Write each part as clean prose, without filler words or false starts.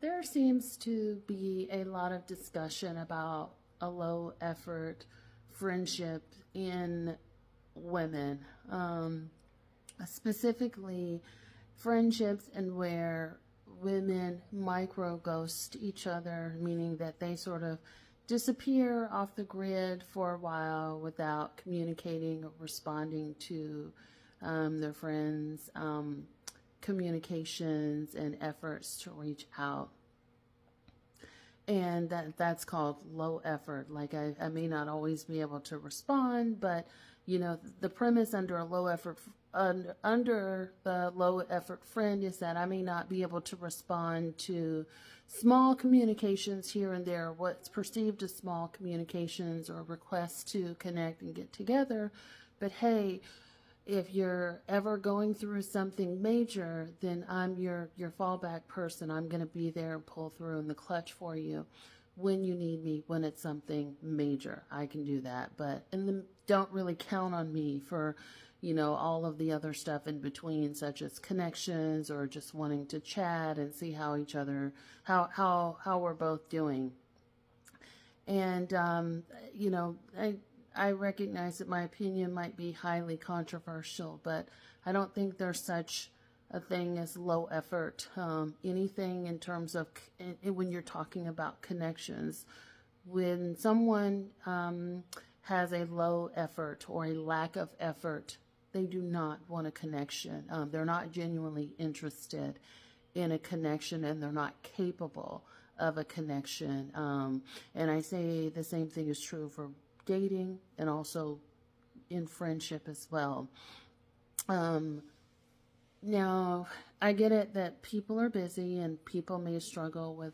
There seems to be a lot of discussion about a low effort friendship in women, specifically friendships and where women micro ghost each other, meaning that they sort of disappear off the grid for a while without communicating or responding to their friends' communications and efforts to reach out. And that's called low effort. Like I may not always be able to respond, but the premise under a low effort under the low effort friend is that I may not be able to respond to small communications here and there, what's perceived as small communications or requests to connect and get together. But hey, if you're ever going through something major, then I'm your fallback person. I'm going to be there and pull through in the clutch for you when you need me, when it's something major. I can do that. But don't really count on me for, all of the other stuff in between, such as connections or just wanting to chat and see how each other, how we're both doing. And, I recognize that my opinion might be highly controversial, but I don't think there's such a thing as low effort. Anything in terms of when you're talking about connections, when someone has a low effort or a lack of effort, they do not want a connection. They're not genuinely interested in a connection, and they're not capable of a connection. And I say the same thing is true for dating and also in friendship as well. Now, I get it that people are busy and people may struggle with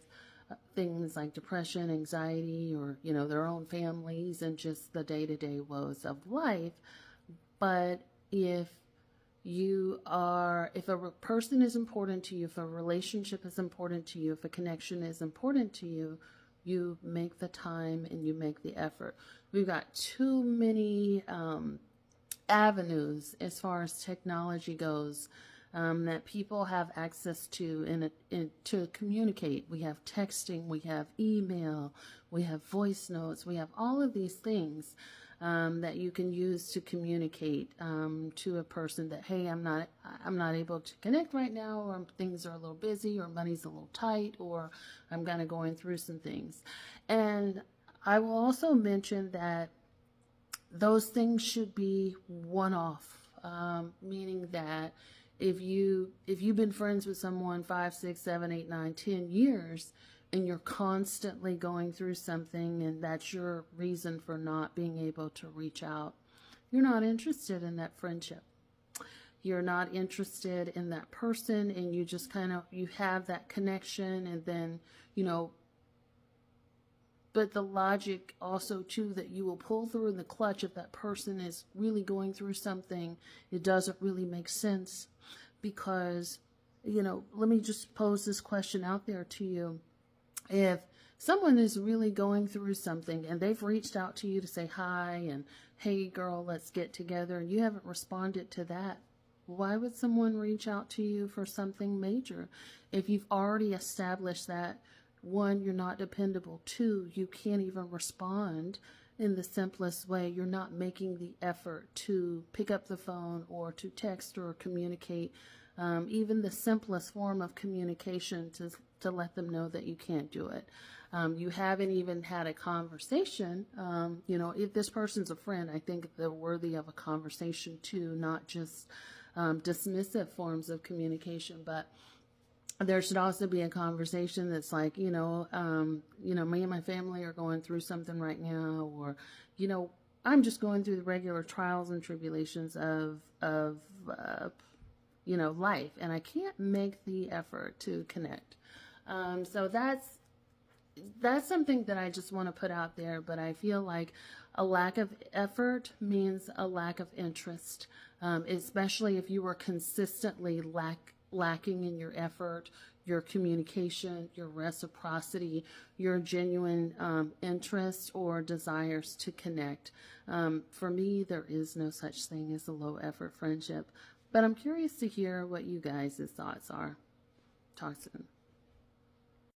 things like depression, anxiety, or, their own families and just the day-to-day woes of life. But if a person is important to you, if a relationship is important to you, if a connection is important to you, you make the time and you make the effort. We've got too many avenues as far as technology goes that people have access to to communicate. We have texting, we have email, we have voice notes, we have all of these things that you can use to communicate to a person that, hey, I'm not able to connect right now, or things are a little busy, or money's a little tight, or I'm kind of going through some things. And I will also mention that those things should be one-off, meaning that if you've been friends with someone 5, 6, 7, 8, 9, 10 years, and you're constantly going through something, and that's your reason for not being able to reach out, you're not interested in that friendship. You're not interested in that person, and you just you have that connection, and then, but the logic also too that you will pull through in the clutch if that person is really going through something, it doesn't really make sense. Because, let me just pose this question out there to you. If someone is really going through something and they've reached out to you to say hi and, hey girl, let's get together, and you haven't responded to that, why would someone reach out to you for something major? If you've already established that, one, you're not dependable, two, you can't even respond in the simplest way, you're not making the effort to pick up the phone or to text or communicate, even the simplest form of communication to let them know that you can't do it. You haven't even had a conversation. If this person's a friend, I think they're worthy of a conversation too, not just dismissive forms of communication, but there should also be a conversation that's like, me and my family are going through something right now, or, I'm just going through the regular trials and tribulations of life, and I can't make the effort to connect. So that's something that I just want to put out there, but I feel like a lack of effort means a lack of interest, especially if you were consistently lacking in your effort, your communication, your reciprocity, your genuine interest or desires to connect. For me, there is no such thing as a low effort friendship, but I'm curious to hear what you guys' thoughts are. Talk soon.